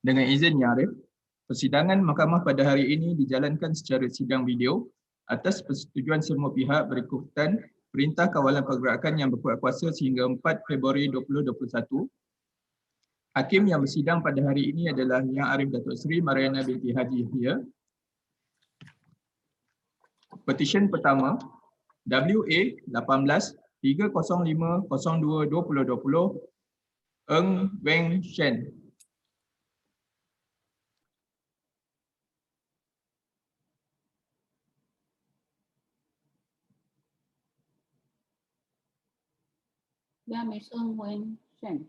Dengan izin Yang Arif, persidangan mahkamah pada hari ini dijalankan secara sidang video atas persetujuan semua pihak berikutan Perintah Kawalan Pergerakan yang berkuat kuasa sehingga 4 Februari 2021. Hakim yang bersidang pada hari ini adalah Yang Arif Dato Seri Mariana binti Haji Yahya. Petisyen pertama WA 18-305-02-2020 Eng Weng Shen. Yang Miss Eng Weng Shen.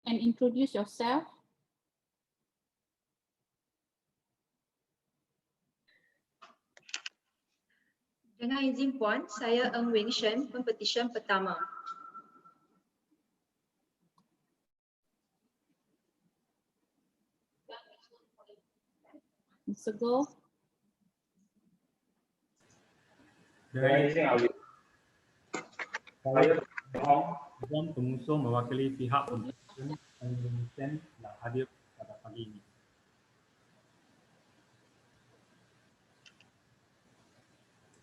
And introduce yourself. Dengan izin Puan, saya Eng Weng Shen, pempetisyen pertama. Mr. Go. Dengan izin Awil, saya Peguam pengusung mewakili pihak Pempetisyen yang hadir pada pagi ini.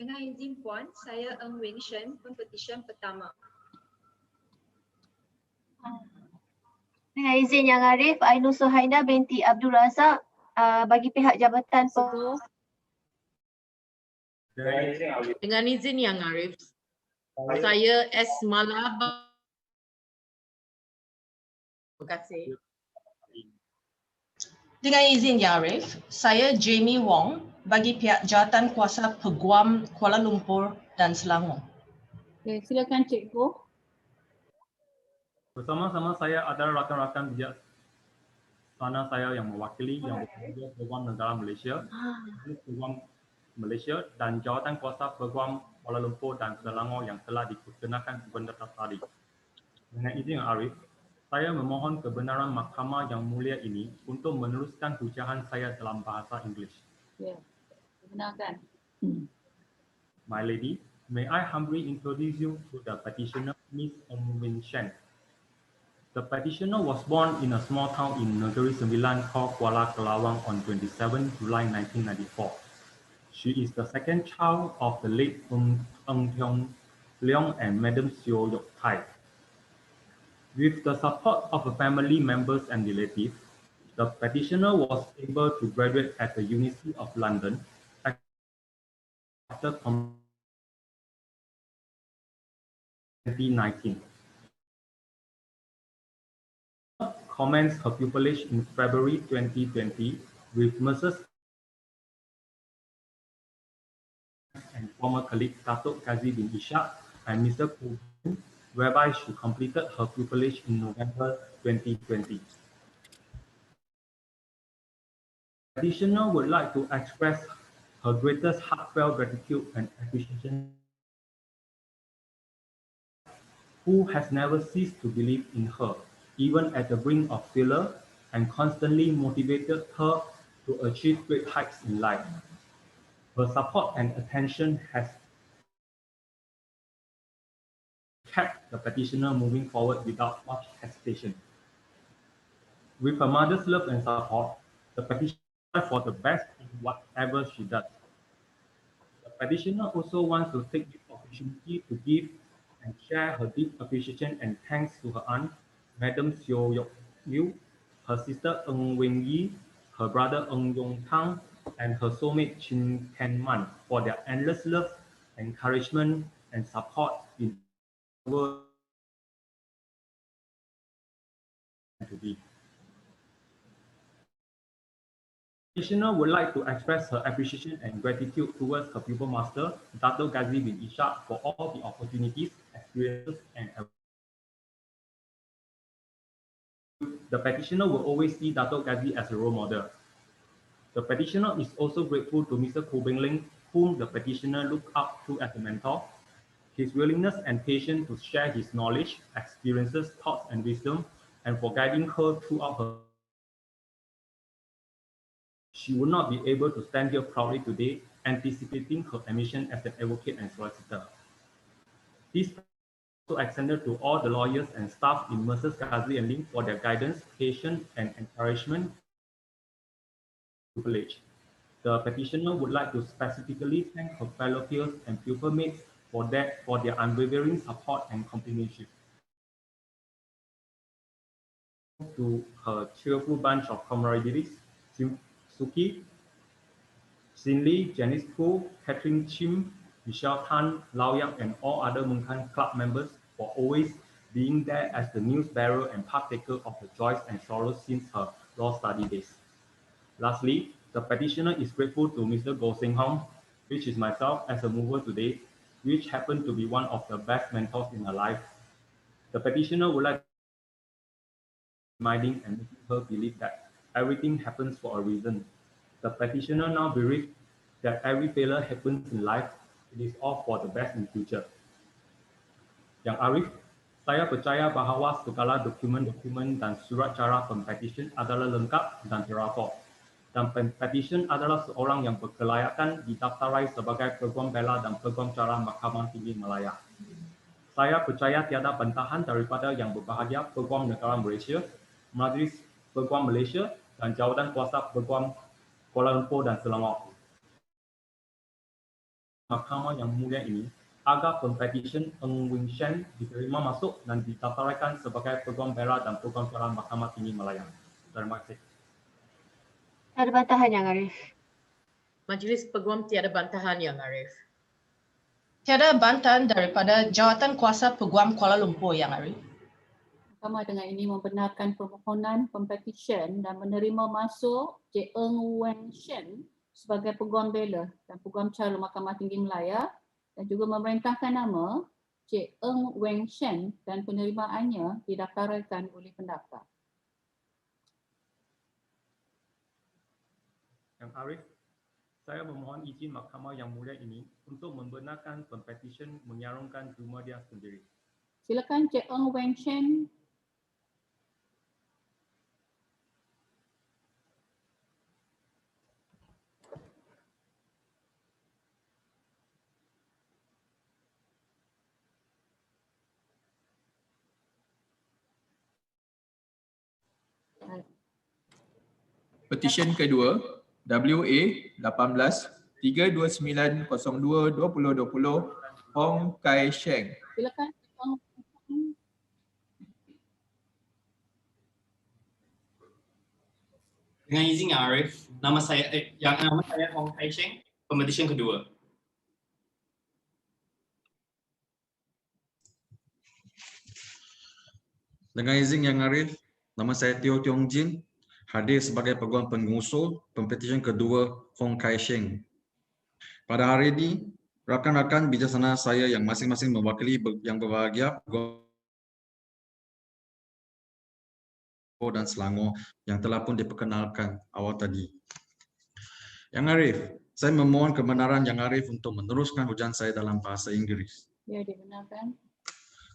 Dengan izin Puan, saya Eng Weng Shen, pempetisyen pertama. Dengan izin Yang Arif, Ainul Suhaina binti Abdul Razak bagi pihak Jabatan Go. Dengan izin Yang Arif, saya S. Malaya. Terima kasih. Dengan izin Yang Arif, saya Jamie Wong bagi pihak Jawatan Kuasa Peguam Kuala Lumpur dan Selangor. Okay, silakan Cikgu. Bersama-sama saya adalah rakan-rakan bijak sana saya yang mewakili yang bekerja Peguam Negara Malaysia, Peguam Malaysia dan Jawatan Kuasa Peguam Kuala Lumpur dan Selangor yang telah diperkenalkan kepada Tarikh. Dengan izin Arif, saya memohon kebenaran mahkamah yang mulia ini untuk meneruskan hujahan saya dalam bahasa Inggeris. Ya, benarkan. My lady, may I humbly introduce you to the petitioner, Ms. Eng Weng Shen. The petitioner was born in a small town in Negeri Sembilan called Kuala Kelawang on 27 July 1994. She is the second child of the late Eng Tiong Leong and Madam Seo Yok Tai. With the support of the family members and relatives, the petitioner was able to graduate at the University of London after 2019. Commenced her pupillage in February 2020 with Mrs. and former colleague Dato bin Ishak and Mr. Peguam, whereby she completed her pupillage in November 2020. The petitioner would like to express her greatest heartfelt gratitude and appreciation, who has never ceased to believe in her, even at the brink of failure, and constantly motivated her to achieve great heights in life. Her support and attention has kept the petitioner moving forward without much hesitation. With her mother's love and support, the petitioner strives for the best in whatever she does. The petitioner also wants to take this opportunity to give and share her deep appreciation and thanks to her aunt, Madam Seo Yok Liu, her sister Eng Weng Yi, her brother Eng Yong Tang, and her soulmate Chin Ken Man for their endless love, encouragement, and support in the world to be. The petitioner would like to express her appreciation and gratitude towards her pupil master, Dato bin Ishak, for all the opportunities, experiences, and the petitioner will always see Dato Gazi as a role model. The petitioner is also grateful to Mr. Koh Beng Ling, whom the petitioner looked up to as a mentor. His willingness and patience to share his knowledge, experiences, thoughts, and wisdom, and for guiding her throughout her. She would not be able to stand here proudly today anticipating her admission as an advocate and solicitor. This also extended to all the lawyers and staff in Mercer's, Kazli and Lim for their guidance, patience, and encouragement. The petitioner would like to specifically thank her fellow peers and pupil mates for their unwavering support and companionship. To her cheerful bunch of camaraderies, Suki, Sinli, Janice Koo, Catherine Chim, Michelle Tan, Lau Yang, and all other Mungkan Club members for always being there as the news bearer and partaker of the joys and sorrows since her law study days. Lastly, the petitioner is grateful to Mr. Goh Seng Hong, which is myself as a mover today, which happened to be one of the best mentors in her life. The petitioner would like to reminding and making her believe that everything happens for a reason. The petitioner now believes that every failure happens in life. It is all for the best in future. Yang Arif, saya percaya bahawa segala dokumen-dokumen dan surat cara pempetisyen adalah lengkap dan teratur. Dan pempetisyen adalah seorang yang berkelayakan didaftarai sebagai Peguam Bela dan Peguam Cara Mahkamah Tinggi Malaya. Saya percaya tiada bantahan daripada yang berbahagia Peguam Negara Malaysia, Majlis Peguam Malaysia dan Jawatan Kuasa Peguam Kuala Lumpur dan Selangor. Mahkamah yang mulia ini agar pempetisyen Eng Wing Shen diterima masuk dan didaftaraikan sebagai Peguam Bela dan Peguam Cara Mahkamah Tinggi Malaya. Terima kasih. Ada bantahan Yang Arif? Majlis Peguam tiada bantahan Yang Arif. Tiada bantahan daripada Jawatan Kuasa Peguam Kuala Lumpur Yang Arif. Mahkamah dengan ini membenarkan permohonan pempetisyen dan menerima masuk Cik Eng Weng Shen sebagai Peguam Bela dan Peguam Cara Mahkamah Tinggi Malaya dan juga memerintahkan nama Cik Eng Weng Shen dan penerimaannya didaftarkan oleh pendaftar. Yang Arif, saya memohon izin Mahkamah yang mulia ini untuk membenarkan pempetisyen menyalurkan rumah dia sendiri. Silakan Cik Eng Weng Shen. Petisyen kedua WA 18-329-02-2020 Hong Kai Sheng. Silakan Cik Eng Weng Shen. Dengan izin Yang Arif, nama saya Hong Kai Sheng, pempetisyen kedua. Dengan izin Yang Arif, nama saya Teo Tiong Jin, hadir sebagai Peguam Pengusul Pempetisyen Kedua Hong Kai Sheng. Pada hari ini, rakan-rakan bijaksana saya yang masing-masing mewakili yang berbahagia dan Selangor yang telah pun diperkenalkan awal tadi. Yang Arif, saya memohon kebenaran Yang Arif untuk meneruskan hujan saya dalam bahasa Inggeris. Ya, dibenarkan.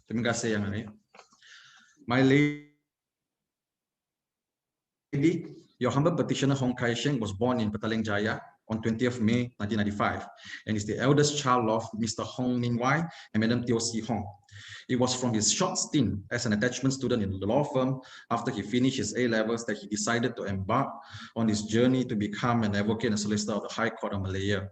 Terima kasih Yang Arif. My lady, your humble petitioner Hong Kai Sheng was born in Petaling Jaya on 20th May 1995 and is the eldest child of Mr. Hong Min Wai and Madam Teo Si Hong. It was from his short stint as an attachment student in the law firm after he finished his A-levels that he decided to embark on his journey to become an advocate and solicitor of the High Court of Malaya.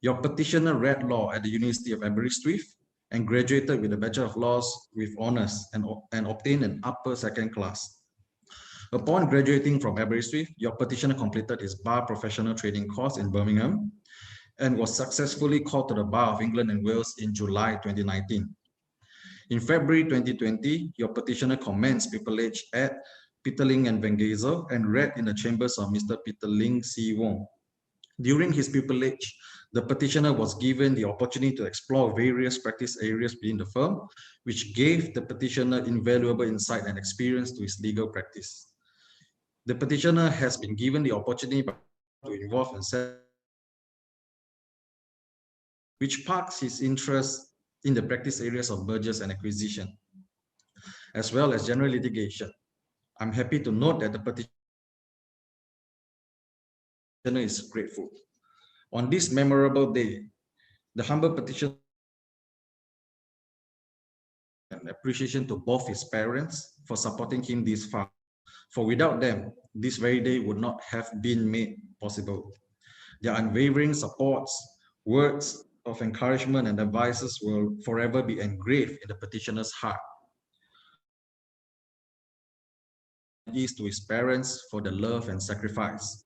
Your petitioner read law at the University of Aberystwyth and graduated with a Bachelor of Laws with honours and obtained an upper second class. Upon graduating from Aberystwyth, your petitioner completed his bar professional training course in Birmingham and was successfully called to the Bar of England and Wales in July 2019. In February 2020, your petitioner commenced pupillage at Peter Ling and Van Gazel and read in the chambers of Mr. Peter Ling C. Wong. During his pupillage, the petitioner was given the opportunity to explore various practice areas within the firm, which gave the petitioner invaluable insight and experience to his legal practice. The petitioner has been given the opportunity to involve in which sparks his interest in the practice areas of mergers and acquisition, as well as general litigation. I'm happy to note that the petitioner is grateful. On this memorable day, the humble petition and appreciation to both his parents for supporting him this far. For without them, this very day would not have been made possible. Their unwavering supports, words of encouragement and advices will forever be engraved in the petitioner's heart. Is to his parents for the love and sacrifice.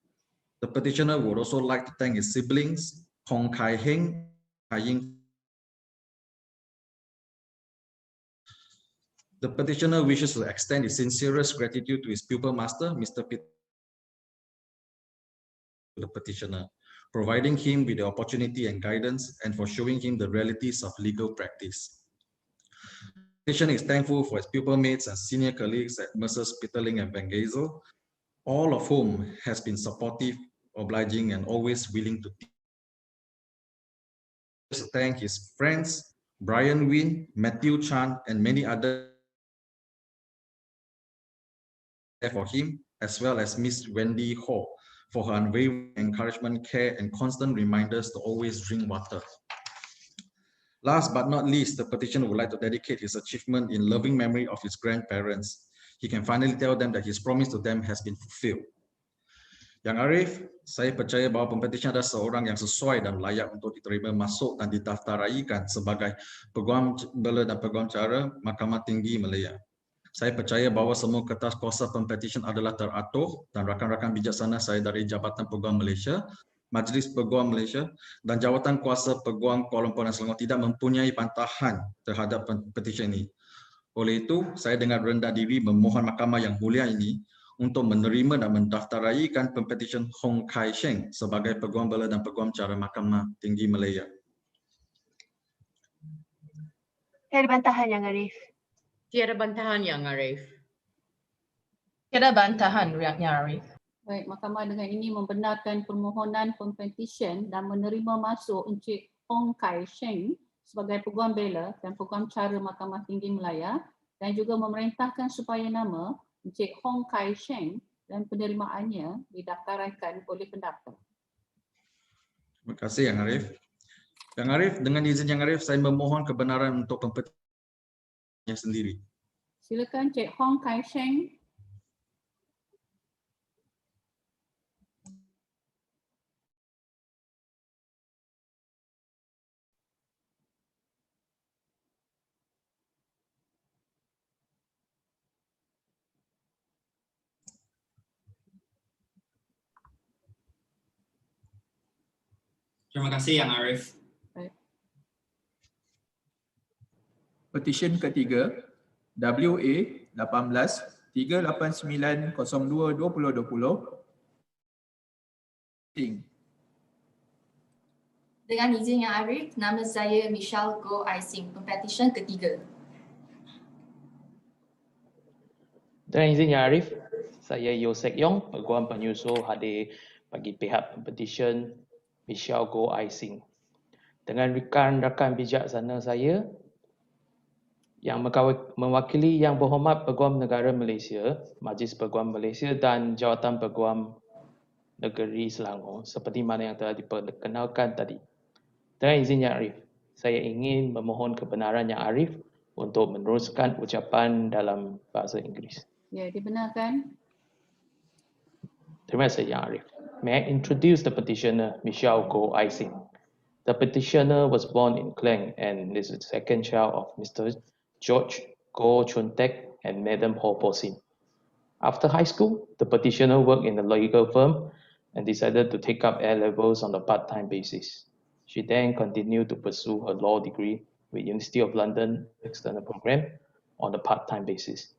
The petitioner would also like to thank his siblings, Hong Kai Heng, Kai Ying. The petitioner wishes to extend his sincerest gratitude to his pupil master, Mr. Peter, the petitioner, providing him with the opportunity and guidance and for showing him the realities of legal practice. The petitioner is thankful for his pupil mates and senior colleagues at Mercers, Peterling and Van Gazel, all of whom has been supportive, obliging, and always willing to teach. Thank his friends, Brian Wynn, Matthew Chan, and many others for him, as well as Miss Wendy Ho for her unwavering encouragement, care, and constant reminders to always drink water. Last but not least, the petitioner would like to dedicate his achievement in loving memory of his grandparents. He can finally tell them that his promise to them has been fulfilled. Yang Arif, saya percaya bahawa pempetisyen adalah seorang yang sesuai dan layak untuk diterima masuk dan didaftaraikan sebagai Peguam Bela dan Peguam Cara Mahkamah Tinggi Malaya. Saya percaya bahawa semua kertas kuasa pempetisyen adalah teratur dan rakan-rakan bijaksana saya dari Jabatan Peguam Malaysia, Majlis Peguam Malaysia dan Jawatan Kuasa Peguam Kuala Lumpur dan Selangor tidak mempunyai bantahan terhadap petisyen ini. Oleh itu, saya dengan rendah diri memohon mahkamah yang mulia ini untuk menerima dan mendaftaraikan pempetisyen Hong Kai Sheng sebagai Peguam Bela dan Peguam Cara Mahkamah Tinggi Malaya. Tiada bantahan Yang Arif. Tiada bantahan Yang Arif. Tiada bantahan Yang Arif. Baik, mahkamah dengan ini membenarkan permohonan pempetisyen dan menerima masuk Encik Hong Kai Sheng sebagai Peguam Bela dan Peguam Cara Mahkamah Tinggi Malaya dan juga memerintahkan supaya nama Encik Hong Kai Sheng dan penerimaannya didaftaraikan oleh pendaftar. Terima kasih Yang Arif. Yang Arif, dengan izin Yang Arif, saya memohon kebenaran untuk pempetisyennya sendiri. Silakan Encik Hong Kai Sheng. Terima kasih Yang Arif. Petisyen ketiga WA 18-389-02-2020. Dengan izin Yang Arif, nama saya Michelle Go Aising, pempetisyen ketiga. Dengan izin Yang Arif, saya Yosek Yong, Peguam Penyusul hadir bagi pihak pempetisyen Michelle Go Aising. Dengan rakan-rakan bijaksana saya yang mewakili Yang Berhormat Peguam Negara Malaysia, Majlis Peguam Malaysia dan Jawatan Peguam Negeri Selangor seperti mana yang telah diperkenalkan tadi. Dengan izin Yang Arif, saya ingin memohon kebenaran Yang Arif untuk meneruskan ucapan dalam bahasa Inggeris. Ya, dibenarkan. Terima kasih Yang Arif. May I introduce the petitioner, Michelle Go Aising. The petitioner was born in Klang and is the second child of Mr. George Go Chun Tek and Madam Ho Po Sin. After high school, the petitioner worked in a legal firm and decided to take up A-levels on a part-time basis. She then continued to pursue her law degree with University of London External Program on a part-time basis.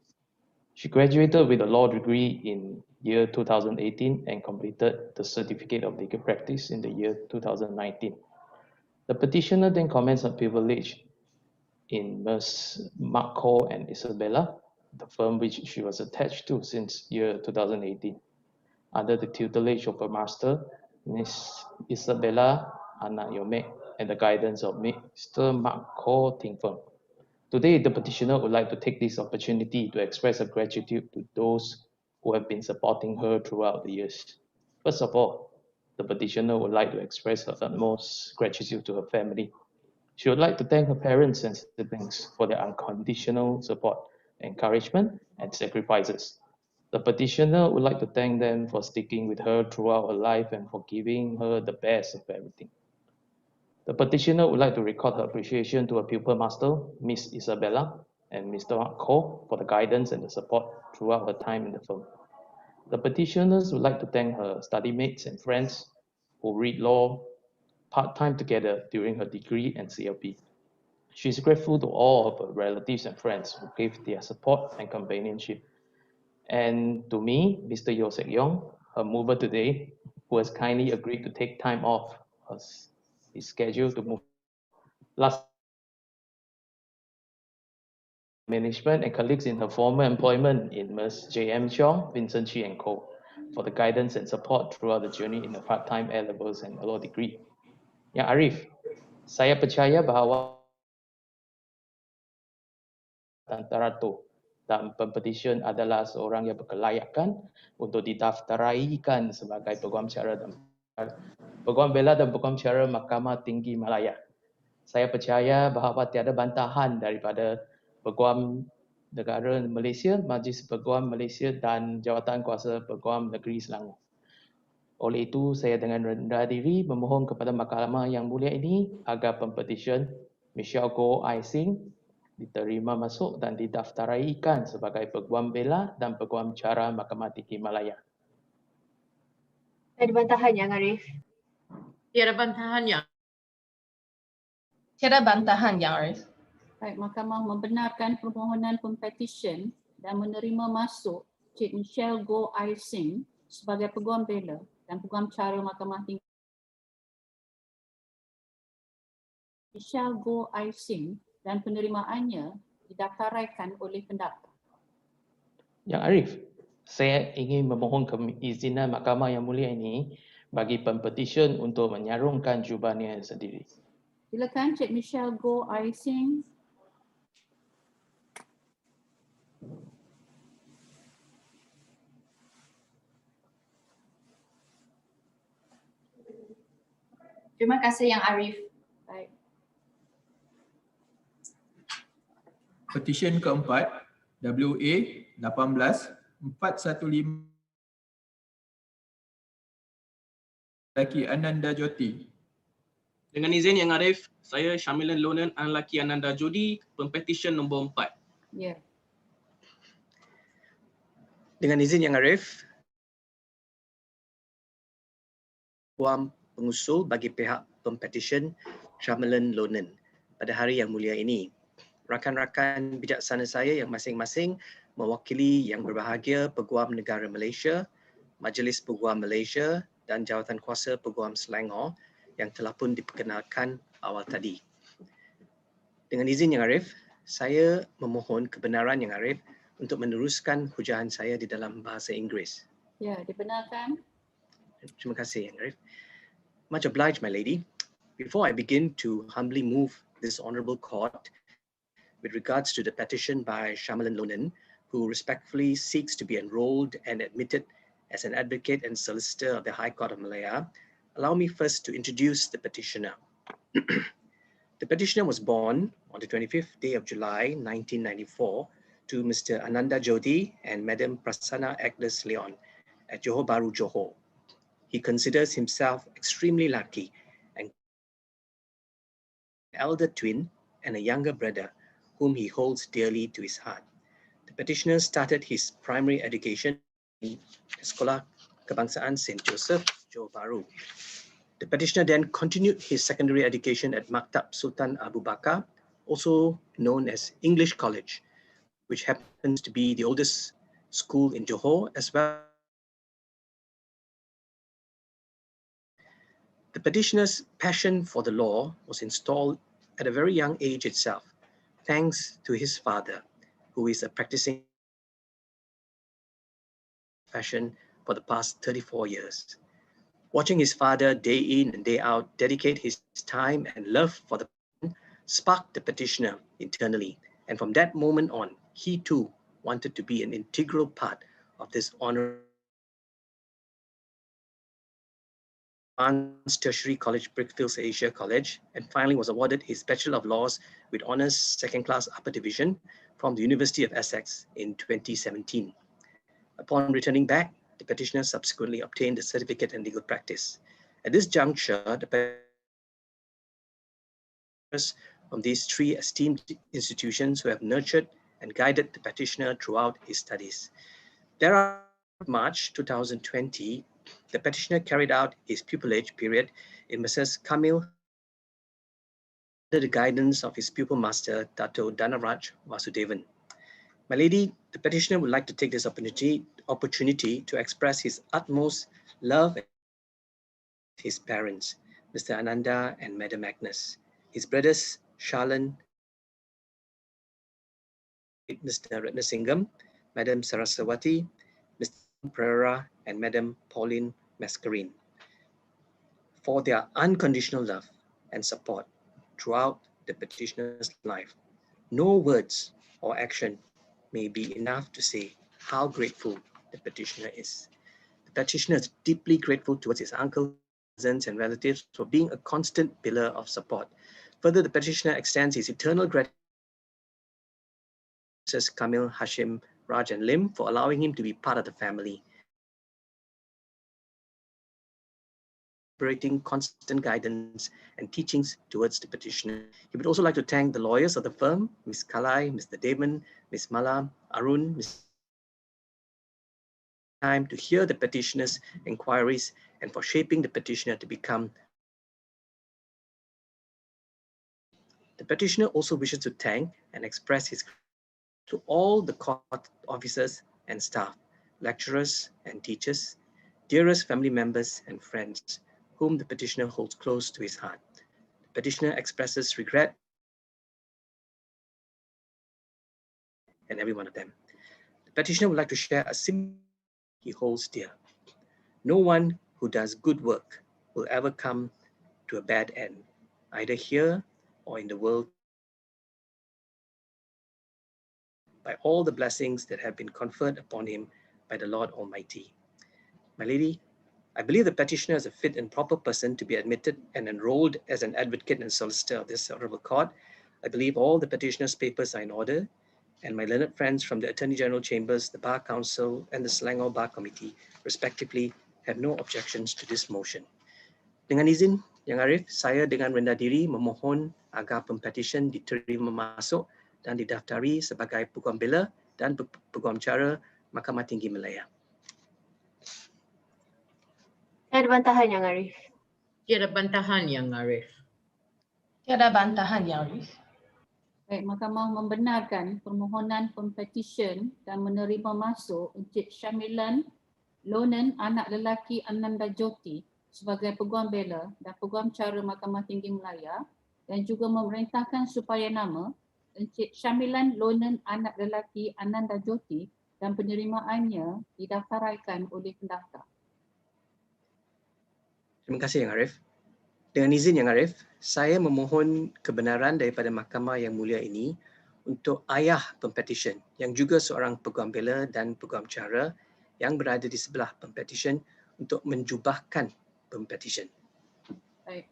She graduated with a law degree in year 2018 and completed the Certificate of Legal Practice in the year 2019. The petitioner then commenced her privilege in Ms. Marco and Isabella, the firm which she was attached to since year 2018, under the tutelage of her master, Ms. Isabella Anna Yomek, and the guidance of Mr. Marco Tingfeng. Today, the petitioner would like to take this opportunity to express her gratitude to those who have been supporting her throughout the years. First of all, the petitioner would like to express her utmost gratitude to her family. She would like to thank her parents and siblings for their unconditional support, encouragement, and sacrifices. The petitioner would like to thank them for sticking with her throughout her life and for giving her the best of everything. The petitioner would like to record her appreciation to her pupil master, Miss Isabella, and Mr. Mark Ko for the guidance and the support throughout her time in the firm. The petitioners would like to thank her study mates and friends who read law part-time together during her degree and CLP. She is grateful to all of her relatives and friends who gave their support and companionship. And to me, Mr. Yeo Sek Yong, her mover today, who has kindly agreed to take time off his schedule to move. Last, management and colleagues in her former employment in Ms. J.M. Chong, Vincent Chi and Co. for the guidance and support throughout the journey in the part-time A-levels and a law degree. Yang Arif, saya percaya bahawa antara Dato dan Pempetisyen adalah seorang yang berkelayakan untuk didaftaraikan sebagai Peguam Cara dan Peguam Bela dan Peguam Cara Mahkamah Tinggi Malaya. Saya percaya bahawa tiada bantahan daripada Peguam Negara Malaysia, Majlis Peguam Malaysia dan Jawatan Kuasa Peguam Negeri Selangor. Oleh itu, saya dengan rendah diri memohon kepada Mahkamah yang mulia ini agar Pempetisyen Michelle Go Ai Sing diterima masuk dan didaftaraikan sebagai Peguam Bela dan Peguam Cara Mahkamah Tinggi Malaya. Ada bantahan Yang Arif? Tiada bantahan yang Tiada bantahan Yang Arif. Baik, Mahkamah membenarkan permohonan Pempetisyen dan menerima masuk Cik Michelle Go Ai Sing sebagai Peguam Bela dan Peguam Cara Mahkamah Tinggi. Michelle Go Ai Sing dan penerimaannya didaftaraikan oleh pendaftar. Yang Arif, saya ingin memohon keizinan Mahkamah yang mulia ini bagi Pempetisyen untuk menyarungkan jubahnya sendiri. Silakan Cik Michelle Go Ai Sing. Terima kasih Yang Arif. Baik. Petisyen keempat, WA 18-415 lelaki Ananda Joti. Dengan izin Yang Arif, saya Syamilan Lonan lelaki Ananda Jodi, Pempetisyen nombor 4. Ya. Dengan izin Yang Arif, Peguam pengusul bagi pihak Pempetisyen Syamilan Lonan pada hari yang mulia ini. Rakan-rakan bijaksana saya yang masing-masing mewakili yang berbahagia Peguam Negara Malaysia, Majlis Peguam Malaysia dan Jawatan Kuasa Peguam Selangor yang telah pun diperkenalkan awal tadi. Dengan izin Yang Arif, saya memohon kebenaran Yang Arif untuk meneruskan hujahan saya di dalam bahasa Inggeris. Ya, dibenarkan. Terima kasih Yang Arif. Much obliged, my lady. Before I begin to humbly move this honourable court with regards to the petition by Syamilan Lonan, who respectfully seeks to be enrolled and admitted as an advocate and solicitor of the High Court of Malaya, allow me first to introduce the petitioner. The petitioner was born on the 25th day of July 1994 to Mr. Ananda Jodi and Madam Prasanna Agnes Leon at Johor Bahru, Johor. He considers himself extremely lucky and an elder twin and a younger brother whom he holds dearly to his heart. The petitioner started his primary education in Sekolah Kebangsaan St. Joseph, Johor Bahru. The petitioner then continued his secondary education at Maktab Sultan Abu Bakar, also known as English College, which happens to be the oldest school in Johor as well. The petitioner's passion for the law was installed at a very young age itself, thanks to his father, who is a practicing profession for the past 34 years. Watching his father day in and day out dedicate his time and love for the profession sparked the petitioner internally, and from that moment on, he too wanted to be an integral part of this honor. Advanced Tertiary College, Brickfields Asia College, and finally was awarded his Bachelor of Laws with Honours Second Class Upper Division from the University of Essex in 2017. Upon returning back, the petitioner subsequently obtained a certificate in legal practice. At this juncture, the petitioners from these three esteemed institutions who have nurtured and guided the petitioner throughout his studies. Thereafter, March 2020, the petitioner carried out his pupillage period in Messrs. Kamil under the guidance of his pupil master, Dato Danaraj Vasudevan. My lady, the petitioner would like to take this opportunity to express his utmost love to his parents, Mr. Ananda and Madam Agnes, his brothers, Shalan, Mr. Ratnasingham, Madam Saraswati, Mr. Pereira, and Madam Pauline Mascarin, for their unconditional love and support throughout the petitioner's life. No words or action may be enough to say how grateful the petitioner is. The petitioner is deeply grateful towards his uncles, cousins, and relatives for being a constant pillar of support. Further, the petitioner extends his eternal gratitude to Mrs. Kamil, Hashim, Raj, and Lim for allowing him to be part of the family, operating constant guidance and teachings towards the petitioner. He would also like to thank the lawyers of the firm, Ms. Kalai, Mr. Damon, Ms. Mala, Arun, Ms. Time to hear the petitioner's inquiries and for shaping the petitioner to become. The petitioner also wishes to thank and express his gratitude to all the court officers and staff, lecturers and teachers, dearest family members and friends, whom the petitioner holds close to his heart. The petitioner expresses regret and every one of them. The petitioner would like to share a simple he holds dear. No one who does good work will ever come to a bad end, either here or in the world, by all the blessings that have been conferred upon him by the Lord Almighty. My lady, I believe the petitioner is a fit and proper person to be admitted and enrolled as an advocate and solicitor of this honorable court. I believe all the petitioner's papers are in order, and my learned friends from the Attorney General Chambers, the Bar Council, and the Selangor Bar Committee, respectively, have no objections to this motion. Dengan izin Yang Arif, saya dengan rendah diri memohon agar pempetisyen diterima masuk dan didaftari sebagai Peguam Bela dan Peguam Cara Mahkamah Tinggi Malaya. Tiada bantahan Yang Arif. Tiada bantahan Yang Arif. Tiada bantahan Yang Arif. Baik, Mahkamah membenarkan permohonan pempetisyen dan menerima masuk Encik Syamilan Lonan anak lelaki Ananda Joti sebagai Peguam Bela dan Peguam Cara Mahkamah Tinggi Malaya, dan juga memerintahkan supaya nama Encik Syamilan Lonan anak lelaki Ananda Joti dan penerimaannya didaftaraikan oleh pendaftar. Terima kasih Yang Arif. Dengan izin Yang Arif, saya memohon kebenaran daripada Mahkamah yang mulia ini untuk ayah pempetisyen yang juga seorang Peguam Bela dan Peguam Cara yang berada di sebelah pempetisyen untuk menjubahkan pempetisyen. Baik.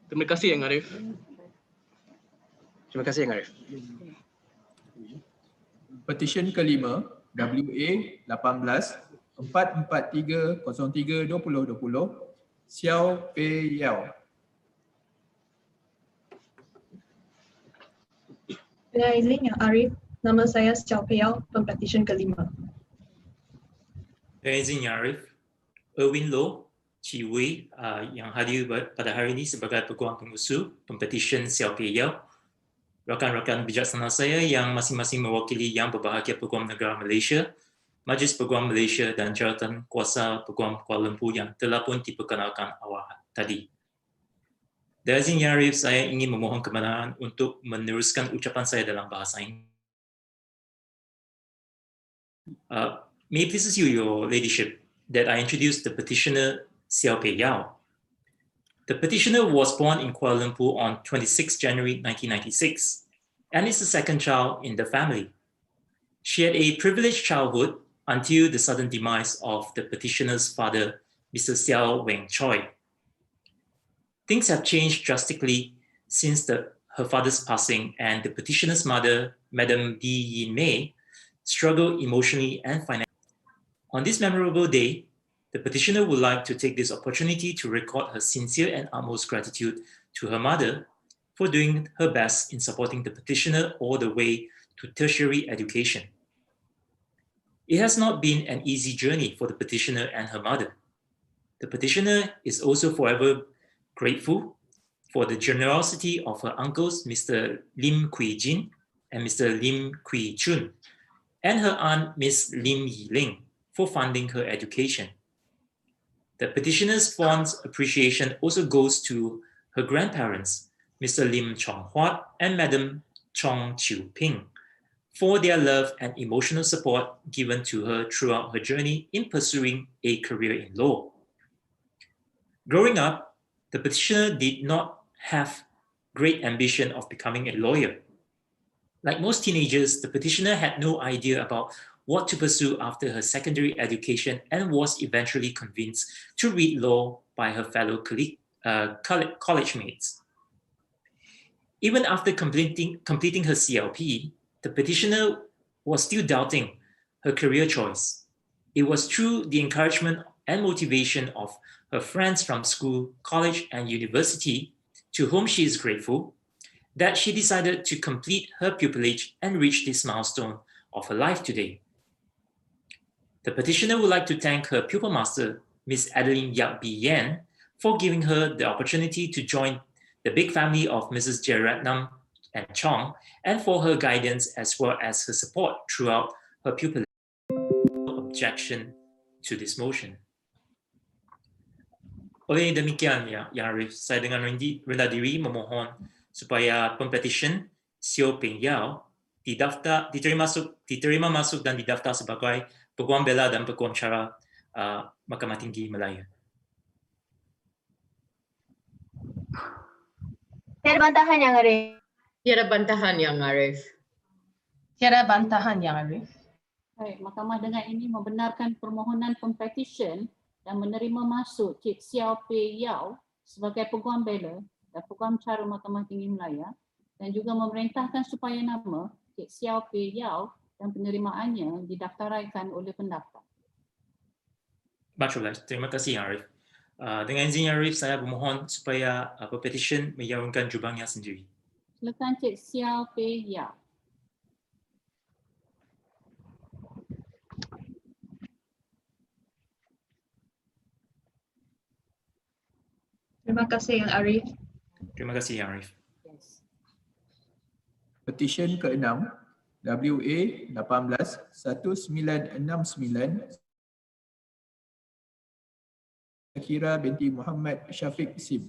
Terima kasih Yang Arif. Terima kasih Yang Arif. Petisyen kelima WA 18-443-03-2020 Xiao Pei Yao. Dengan izin Yang Arif, nama saya Xiao Pei Yao, pempetisyen kelima. Dengan izin Yang Arif, Erwin Loh, Chi Wei yang hadir pada hari ini sebagai Peguam Pengusul Pempetisyen Xiao Pei Yao, rakan-rakan bijaksana saya yang masing-masing mewakili Yang Berbahagia Peguam Negara Malaysia, Majlis Peguam Malaysia dan Jawatan Kuasa Peguam Kuala Lumpur yang telah pun diperkenalkan awal tadi. Dari izin Yang Arif, saya ingin memohon kebenaran untuk meneruskan ucapan saya dalam bahasa Inggeris. May it please you, Your Ladyship, that I introduce the petitioner Xiao Pei Yao. The petitioner was born in Kuala Lumpur on 26 January 1996 and is the second child in the family. She had a privileged childhood until the sudden demise of the petitioner's father, Mr. Xiao Weng Choi. Things have changed drastically since her father's passing, and the petitioner's mother, Madam D. Yin Mei, struggled emotionally and financially. On this memorable day, the petitioner would like to take this opportunity to record her sincere and utmost gratitude to her mother for doing her best in supporting the petitioner all the way to tertiary education. It has not been an easy journey for the petitioner and her mother. The petitioner is also forever grateful for the generosity of her uncles, Mr. Lim Kui Jin and Mr. Lim Kui Chun, and her aunt, Miss Lim Yi Ling, for funding her education. The petitioner's fond appreciation also goes to her grandparents, Mr. Lim Chong Huat and Madam Chong Chiu Ping, for their love and emotional support given to her throughout her journey in pursuing a career in law. Growing up, the petitioner did not have great ambition of becoming a lawyer. Like most teenagers, the petitioner had no idea about what to pursue after her secondary education and was eventually convinced to read law by her fellow college mates. Even after completing her CLP, the petitioner was still doubting her career choice. It was through the encouragement and motivation of her friends from school, college, and university, to whom she is grateful, that she decided to complete her pupillage and reach this milestone of her life today. The petitioner would like to thank her pupil master, Miss Adeline Yap B. Yen, for giving her the opportunity to join the big family of Mrs. Jeratnam and Chong, and for her guidance as well as her support throughout her pupillage. Objection to this motion. Oleh demikian, Yang Arif, saya dengan rendah diri memohon supaya Pempetisyen Sio Peng Yao diterima masuk dan didaftar sebagai Peguam Bela dan Peguam Cara Mahkamah Tinggi Malaya. Tiada bantahan, Yang Arif. Tiada bantahan, Yang Arif. Tiada bantahan, Yang Arif. Baik, Mahkamah dengan ini membenarkan permohonan Pempetisyen dan menerima masuk Cik Xiao Pei Yao sebagai Peguam Bela dan Peguam Cara Mahkamah Tinggi Malaya, dan juga memerintahkan supaya nama Cik Xiao Pei Yao dan penerimaannya didaftaraikan oleh pendaftar. Baiklah, terima kasih Yang Arif. Dengan izin Yang Arif, saya bermohon supaya Pempetisyen menyalurkan jubangnya sendiri. Silakan Cik Xiao Pei Yao. Terima kasih Yang Arif. Terima kasih Yang Arif. Petisyen ke-6 WA 18-1969 Akira binti Muhammad Syafiq Sim.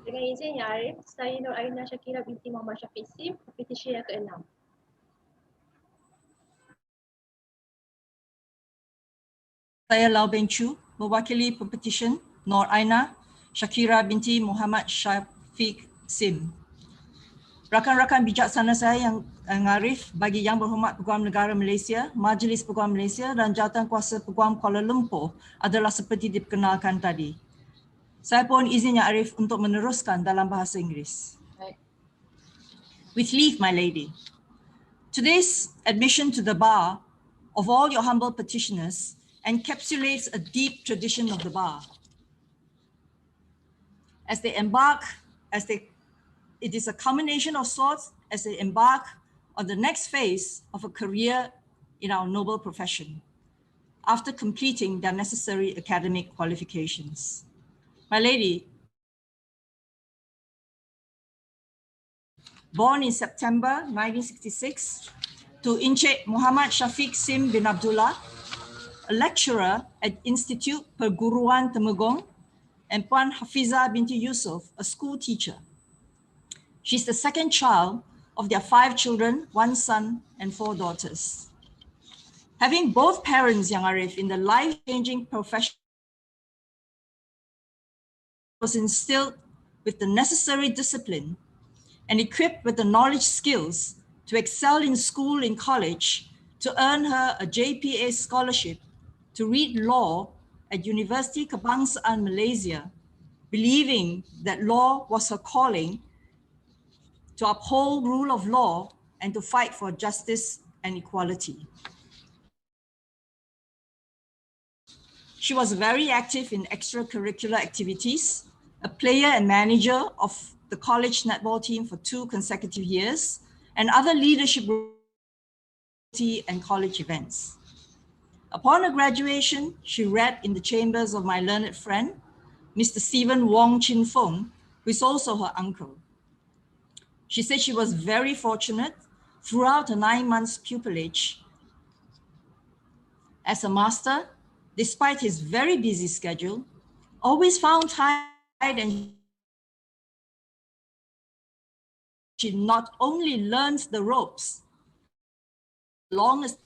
Dengan izin Yang Arif, saya Nur Aina Syakira binti Muhammad Syafiq Sim, petisyen yang ke-6. Saya Lau Beng Chu, mewakili Pempetisyen Nur Aina Syakira binti Muhammad Syafiq Sim. Rakan-rakan bijaksana saya yang Arif, bagi Yang Berhormat Peguam Negara Malaysia, Majlis Peguam Malaysia dan Jawatankuasa Peguam Kuala Lumpur adalah seperti diperkenalkan tadi. Saya pohon izin Yang Arif untuk meneruskan dalam bahasa Inggeris. With leave, my lady. Today's admission to the bar of all your humble petitioners encapsulates a deep tradition of the bar. It is a culmination of sorts as they embark on the next phase of a career in our noble profession, after completing their necessary academic qualifications. My lady, born in September 1966 to Encik Muhammad Syafiq Sim bin Abdullah, a lecturer at Institute Perguruan Temegong, and Puan Hafiza binti Yusuf, a school teacher. She's the second child of their 5 children, 1 son and 4 daughters. Having both parents, Yang Arif, in the life-changing profession was instilled with the necessary discipline and equipped with the knowledge skills to excel in school and college, to earn her a JPA scholarship to read law at University Kebangsaan Malaysia, believing that law was her calling to uphold rule of law and to fight for justice and equality. She was very active in extracurricular activities, a player and manager of the college netball team for 2 consecutive years, and other leadership and college events. Upon her graduation, she read in the chambers of my learned friend, Mr. Stephen Wong Chin Fong, who is also her uncle. She said she was very fortunate throughout her 9 months pupillage as a master, despite his very busy schedule, always found time, and she not only learned the ropes, long as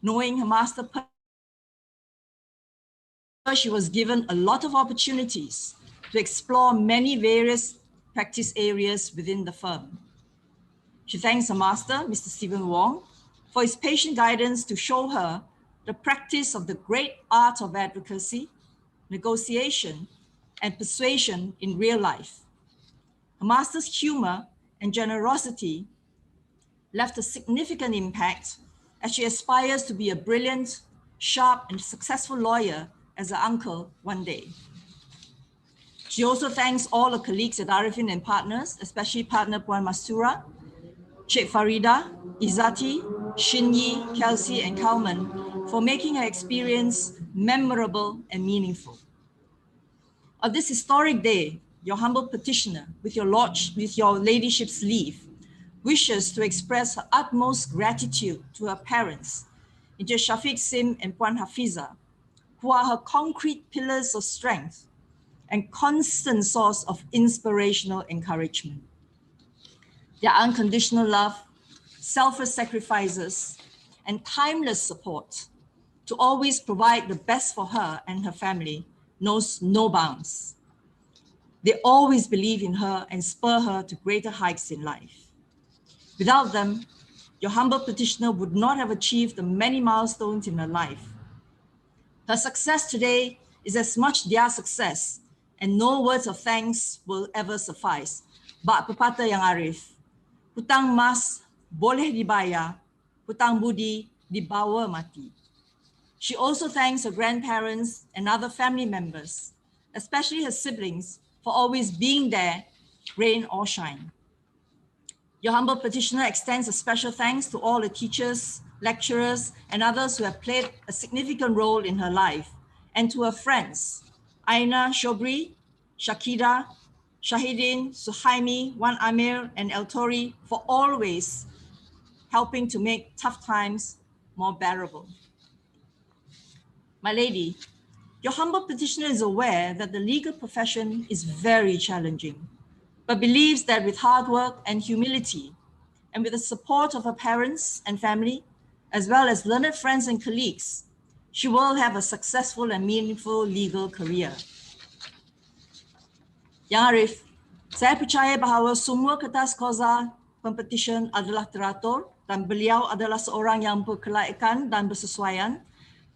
knowing her master, she was given a lot of opportunities to explore many various practice areas within the firm. She thanks her master, Mr. Stephen Wong, for his patient guidance to show her the practice of the great art of advocacy, negotiation, and persuasion in real life. Her master's humor and generosity left a significant impact as she aspires to be a brilliant, sharp, and successful lawyer as her uncle one day. She also thanks all her colleagues at Arifin and partners, especially partner Puan Mastura, Sheikh Farida, Izzati, Shinyi, Kelsey, and Kalman for making her experience memorable and meaningful. On this historic day, your humble petitioner, with your ladyship's leave, wishes to express her utmost gratitude to her parents, Encik Shafiq Sim and Puan Hafiza, who are her concrete pillars of strength and constant source of inspirational encouragement. Their unconditional love, selfless sacrifices, and timeless support to always provide the best for her and her family knows no bounds. They always believe in her and spur her to greater heights in life. Without them, your humble petitioner would not have achieved the many milestones in her life. Her success today is as much their success, and no words of thanks will ever suffice. Bak pepatah yang arif, hutang mas boleh dibayar, hutang budi dibawa mati. She also thanks her grandparents and other family members, especially her siblings, for always being there, rain or shine. Your humble petitioner extends a special thanks to all the teachers, lecturers, and others who have played a significant role in her life, and to her friends, Aina, Shobri, Shakira, Shahidin, Suhaimi, Wan Amir, and El Tori for always helping to make tough times more bearable. My lady, your humble petitioner is aware that the legal profession is very challenging, but believes that with hard work and humility, and with the support of her parents and family, as well as learned friends and colleagues, she will have a successful and meaningful legal career. Yang Arif, saya percaya bahawa semua kertas koza Pempetisyen adalah teratur dan beliau adalah seorang yang berkelaikan dan bersesuaian.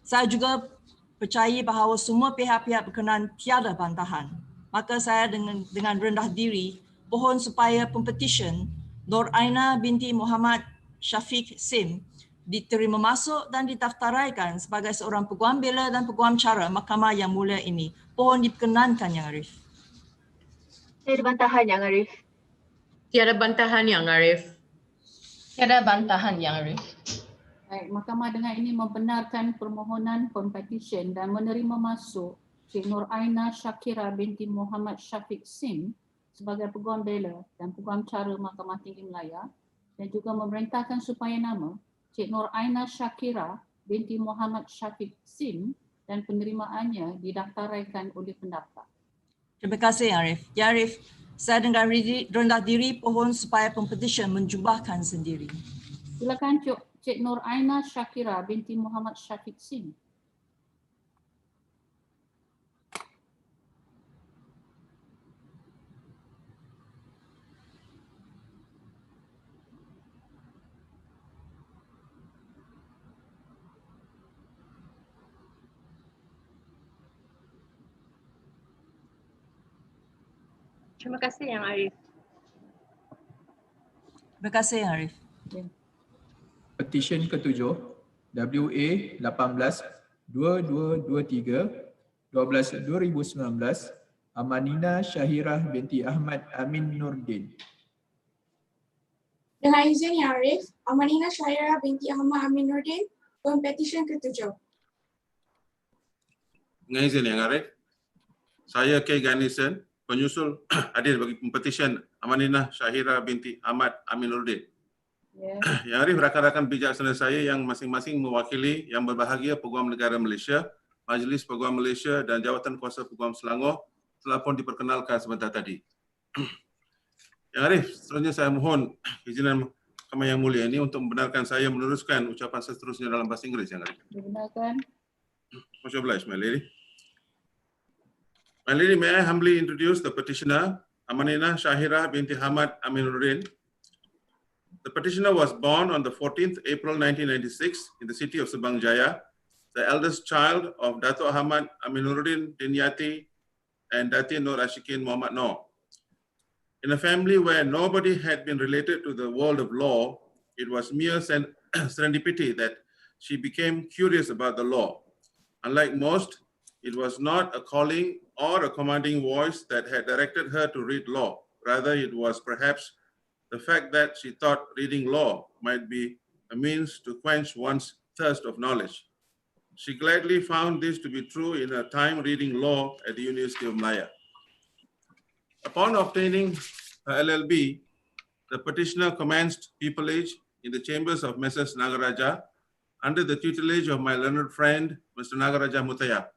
Saya juga percaya bahawa semua pihak-pihak berkenan tiada bantahan. Maka saya dengan rendah diri mohon supaya Pempetisyen Nur Aina binti Muhammad Shafiq Sim diterima masuk dan didaftaraikan sebagai seorang Peguam Bela dan Peguam Cara Mahkamah yang mulia ini. Mohon diperkenankan, Yang Arif. Tiada bantahan, Yang Arif. Tiada bantahan, Yang Arif. Tiada bantahan, Yang Arif. Baik, Mahkamah dengan ini membenarkan permohonan Pempetisyen dan menerima masuk Cik Nur Aina Shakira binti Muhammad Shafiq Sim sebagai Peguam Bela dan Peguam Cara Mahkamah Tinggi Malaya, dan juga memerintahkan supaya nama Cik Nur Aina Shakira binti Muhammad Shafiq Sim dan penerimaannya didaftaraikan oleh pendaftar. Terima kasih, Yang Arif. Yang Arif, saya dengan rendah diri pohon supaya Pempetisyen menjubahkan sendiri. Silakan Cik Nur Aina Shakira binti Muhammad Syafiq Sim. Terima kasih Yang Arif. Terima kasih Yang Arif. Petisyen ke-7 WA 18-2223-12-2019 Amanina Syahirah binti Ahmad Amin Nurdin. Dengan izin Yang Arif, Amanina Syahirah binti Ahmad Amin Nurdin, Pempetisyen ke-7. Dengan izin Yang Arif, saya K. Ganison, penyusul hadir bagi Pempetisyen Amanina Syahirah binti Ahmad Amin Nurdin. Yang Arif, rakan-rakan bijaksana saya yang masing-masing mewakili yang berbahagia Peguam Negara Malaysia, Majlis Peguam Malaysia dan Jawatan Kuasa Peguam Selangor telah pun diperkenalkan sebentar tadi. Yang Arif, seterusnya saya mohon izinan Mahkamah Yang Mulia ini untuk membenarkan saya meneruskan ucapan seterusnya dalam bahasa Inggeris, Yang Arif. Dibenarkan. Much obliged, my lady. My lady, may I humbly introduce the petitioner, Amanina Syahirah binti Ahmad Amin Nurdin. The petitioner was born on the 14th April 1996 in the city of Subang Jaya, the eldest child of Dato Ahmad Aminuddin Dinyati and Dati Nur Ashikin Muhammad Noor. In a family where nobody had been related to the world of law, it was mere serendipity that she became curious about the law. Unlike most, it was not a calling or a commanding voice that had directed her to read law. Rather, it was perhaps the fact that she thought reading law might be a means to quench one's thirst of knowledge. She gladly found this to be true in her time reading law at the University of Malaya. Upon obtaining her LLB, the petitioner commenced pupillage in the chambers of Messrs. Nagaraja under the tutelage of my learned friend, Mr. Nagaraja Mutaya.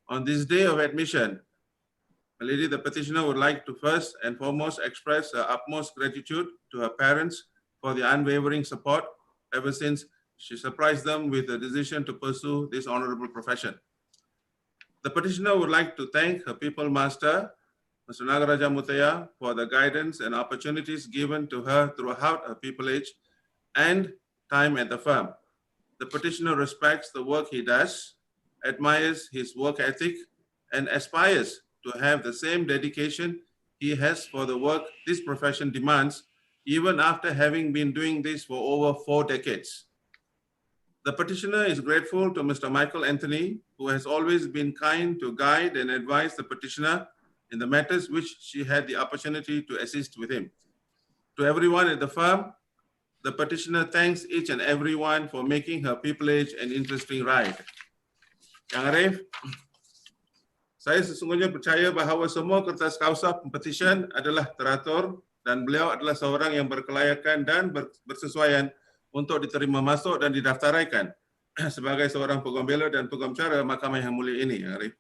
On this day of admission, my lady, the petitioner would like to first and foremost express her utmost gratitude to her parents for the unwavering support ever since she surprised them with the decision to pursue this honorable profession. The petitioner would like to thank her people master, Mr. Nagaraja Mutaya, for the guidance and opportunities given to her throughout her pupillage and time at the firm. The petitioner respects the work he does, admires his work ethic, and aspires to have the same dedication he has for the work this profession demands, even after having been doing this for over 4 decades. The petitioner is grateful to Mr. Michael Anthony, who has always been kind to guide and advise the petitioner in the matters which she had the opportunity to assist with him. To everyone at the firm, the petitioner thanks each and everyone for making her pupillage an interesting ride. Yang Arif, saya sesungguhnya percaya bahawa semua kertas kausa Pempetisyen adalah teratur dan beliau adalah seorang yang berkelayakan dan bersesuaian untuk diterima masuk dan didaftaraikan sebagai seorang Peguam Bela dan Peguam Cara Mahkamah Yang Mulia ini, Arif.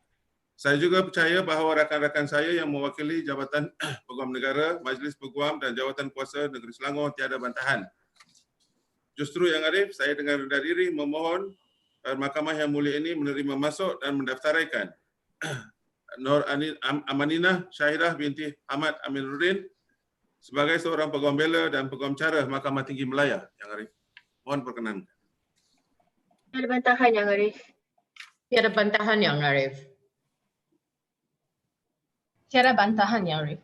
Saya juga percaya bahawa rakan-rakan saya yang mewakili Jabatan Peguam Negara, Majlis Peguam dan Jawatan Kuasa Negeri Selangor tiada bantahan. Justru Yang Arif, saya dengan rendah diri memohon Mahkamah Yang Mulia ini menerima masuk dan mendaftaraikan Amanina Syahirah binti Ahmad Amin Nurdin sebagai seorang Peguam Bela dan Peguam Cara Mahkamah Tinggi Malaya, Yang Arif. Mohon perkenan. Tiada bantahan Yang Arif. Tiada bantahan Yang Arif. Tiada bantahan Yang Arif.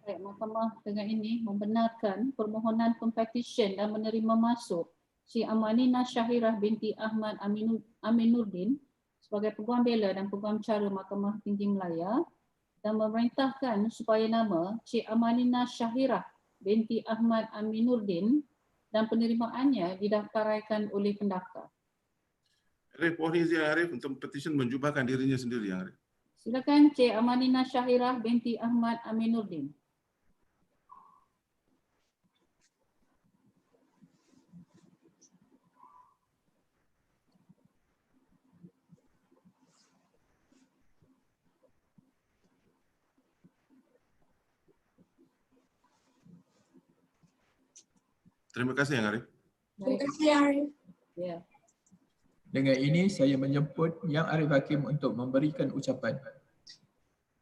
Baik, Mahkamah dengan ini membenarkan permohonan Pempetisyen dan menerima masuk si Amanina Syahirah binti Ahmad Amin Nurdin sebagai Peguam Bela dan Peguam Cara Mahkamah Tinggi Malaya dan memerintahkan supaya nama Cik Amanina Syahirah binti Ahmad Amin Nurdin dan penerimaannya didaftaraikan oleh pendaftar. Arif, mohon izin Arif untuk petition menjubahkan dirinya sendiri, Yang Arif. Silakan Cik Amanina Syahirah binti Ahmad Amin Nurdin. Terima kasih Yang Arif. Terima kasih Yang Arif. Ya. Dengan ini saya menjemput Yang Arif Hakim untuk memberikan ucapan.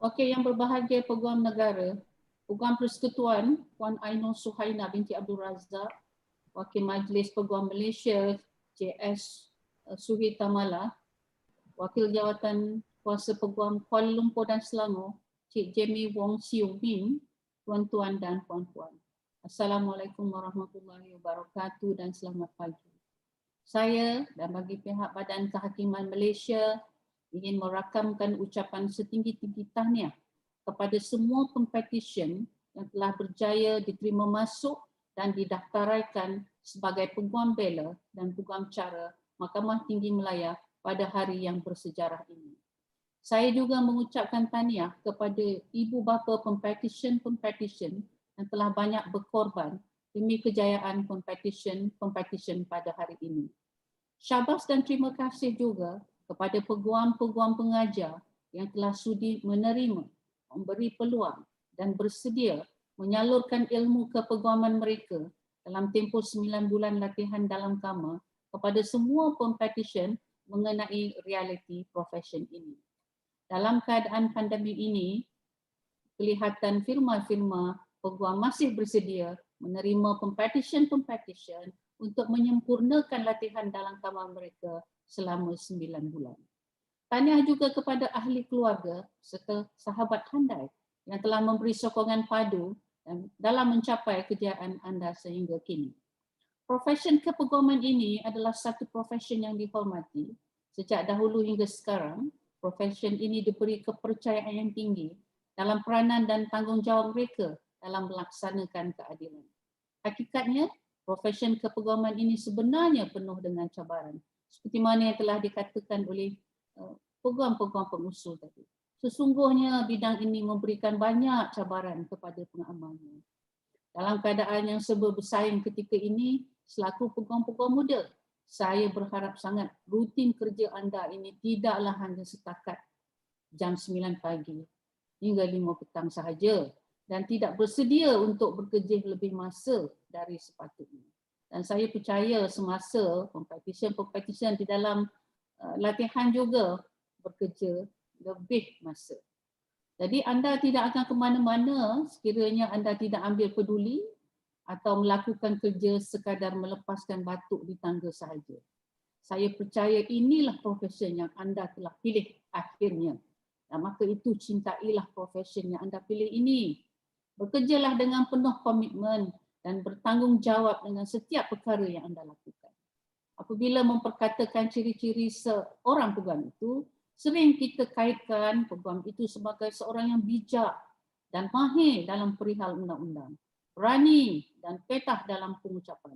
Okey, yang berbahagia Peguam Negara, Peguam Persekutuan Puan Ainur Suhaina binti Abdul Razak, Wakil Majlis Peguam Malaysia JS Suhi Tamala, Wakil Jawatan Kuasa Peguam Kuala Lumpur dan Selangor Cik Jamie Wong Siu Min, tuan-tuan dan puan-puan. Assalamualaikum warahmatullahi wabarakatuh dan selamat pagi. Saya dan bagi pihak Badan Kehakiman Malaysia ingin merakamkan ucapan setinggi-tinggi tahniah kepada semua pempetisyen yang telah berjaya diterima masuk dan didaftaraikan sebagai Peguam Bela dan Peguam Cara Mahkamah Tinggi Malaya pada hari yang bersejarah ini. Saya juga mengucapkan tahniah kepada ibu bapa pempetisyen yang telah banyak berkorban demi kejayaan pempetisyen pada hari ini. Syabas dan terima kasih juga kepada peguam-peguam pengajar yang telah sudi menerima, memberi peluang dan bersedia menyalurkan ilmu kepeguaman mereka dalam tempoh 9 bulan latihan dalam kamar kepada semua pempetisyen mengenai realiti profesion ini. Dalam keadaan pandemik ini, kelihatan firma-firma peguam masih bersedia menerima pempetisyen untuk menyempurnakan latihan dalam kamar mereka selama 9 bulan. Tahniah juga kepada ahli keluarga serta sahabat handai yang telah memberi sokongan padu dalam mencapai kejayaan anda sehingga kini. Profesion kepeguaman ini adalah satu profesion yang dihormati. Sejak dahulu hingga sekarang, profesion ini diberi kepercayaan yang tinggi dalam peranan dan tanggungjawab mereka dalam melaksanakan keadilan. Hakikatnya, profesion kepeguaman ini sebenarnya penuh dengan cabaran, seperti mana yang telah dikatakan oleh peguam-peguam pengusul tadi. Sesungguhnya bidang ini memberikan banyak cabaran kepada pengamalnya. Dalam keadaan yang serba bersaing ketika ini, selaku peguam-peguam muda, saya berharap sangat rutin kerja anda ini tidaklah hanya setakat jam 9 pagi hingga 5 petang sahaja dan tidak bersedia untuk bekerja lebih masa dari sepatutnya. Dan saya percaya semasa pempetisyen di dalam latihan juga bekerja lebih masa. Jadi anda tidak akan ke mana-mana sekiranya anda tidak ambil peduli atau melakukan kerja sekadar melepaskan batuk di tangga sahaja. Saya percaya inilah profesi yang anda telah pilih akhirnya. Dan maka itu cintailah profesi yang anda pilih ini. Bekerjalah dengan penuh komitmen dan bertanggungjawab dengan setiap perkara yang anda lakukan. Apabila memperkatakan ciri-ciri seorang peguam itu, sering kita kaitkan peguam itu sebagai seorang yang bijak dan mahir dalam perihal undang-undang, berani dan petah dalam pengucapan.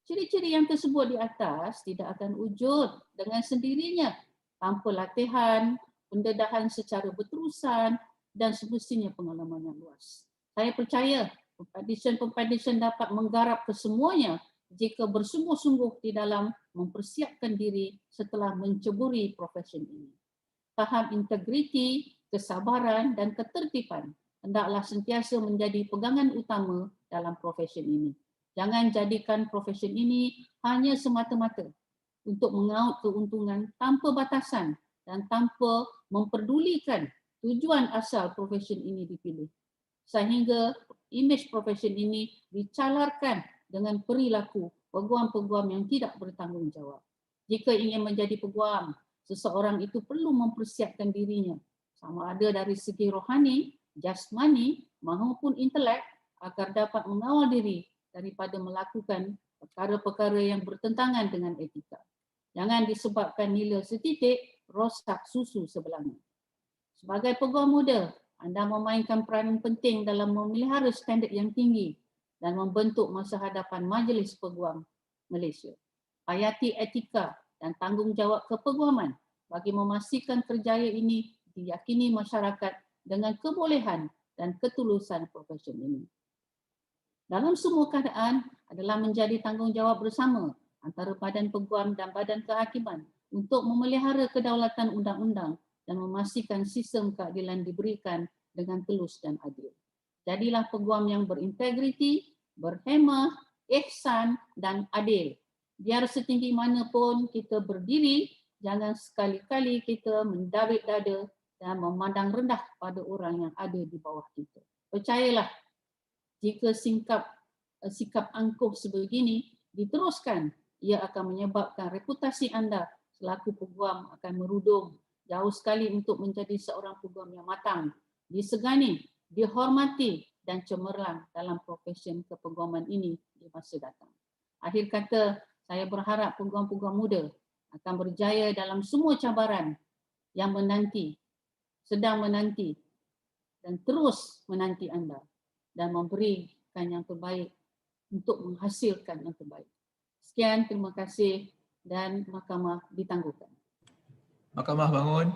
Ciri-ciri yang tersebut di atas tidak akan wujud dengan sendirinya tanpa latihan, pendedahan secara berterusan dan semestinya pengalaman yang luas. Saya percaya pempetisyen dapat menggarap kesemuanya jika bersungguh-sungguh di dalam mempersiapkan diri setelah menceburi profesi ini. Tahap integriti, kesabaran dan ketertiban hendaklah sentiasa menjadi pegangan utama dalam profesi ini. Jangan jadikan profesi ini hanya semata-mata untuk mengaut keuntungan tanpa batasan dan tanpa memperdulikan tujuan asal profesi ini dipilih. Sehingga imej profesi ini dicalarkan dengan perilaku peguam-peguam yang tidak bertanggungjawab. Jika ingin menjadi peguam, seseorang itu perlu mempersiapkan dirinya sama ada dari segi rohani, jasmani maupun intelek agar dapat mengawal diri daripada melakukan perkara-perkara yang bertentangan dengan etika. Jangan disebabkan nila setitik rosak susu sebelanga. Sebagai peguam muda, anda memainkan peranan penting dalam memelihara standard yang tinggi dan membentuk masa hadapan Majlis Peguam Malaysia. Hayati etika dan tanggungjawab kepeguaman bagi memastikan kerjaya ini diyakini masyarakat dengan kebolehan dan ketulusan profesi ini. Dalam semua keadaan adalah menjadi tanggungjawab bersama antara Badan Peguam dan Badan Kehakiman untuk memelihara kedaulatan undang-undang dan memastikan sistem keadilan diberikan dengan telus dan adil. Jadilah peguam yang berintegriti, berhemah, ihsan dan adil. Biar setinggi mana pun kita berdiri, jangan sekali-kali kita mendawit dada dan memandang rendah pada orang yang ada di bawah kita. Percayalah, jika sikap angkuh sebegini diteruskan, ia akan menyebabkan reputasi anda selaku peguam akan merudum jauh sekali untuk menjadi seorang peguam yang matang, disegani, dihormati dan cemerlang dalam profesi kepeguaman ini di masa datang. Akhir kata, saya berharap peguam-peguam muda akan berjaya dalam semua cabaran yang sedang menanti dan terus menanti anda dan memberikan yang terbaik untuk menghasilkan yang terbaik. Sekian, terima kasih dan mahkamah ditangguhkan. Mahkamah bangun.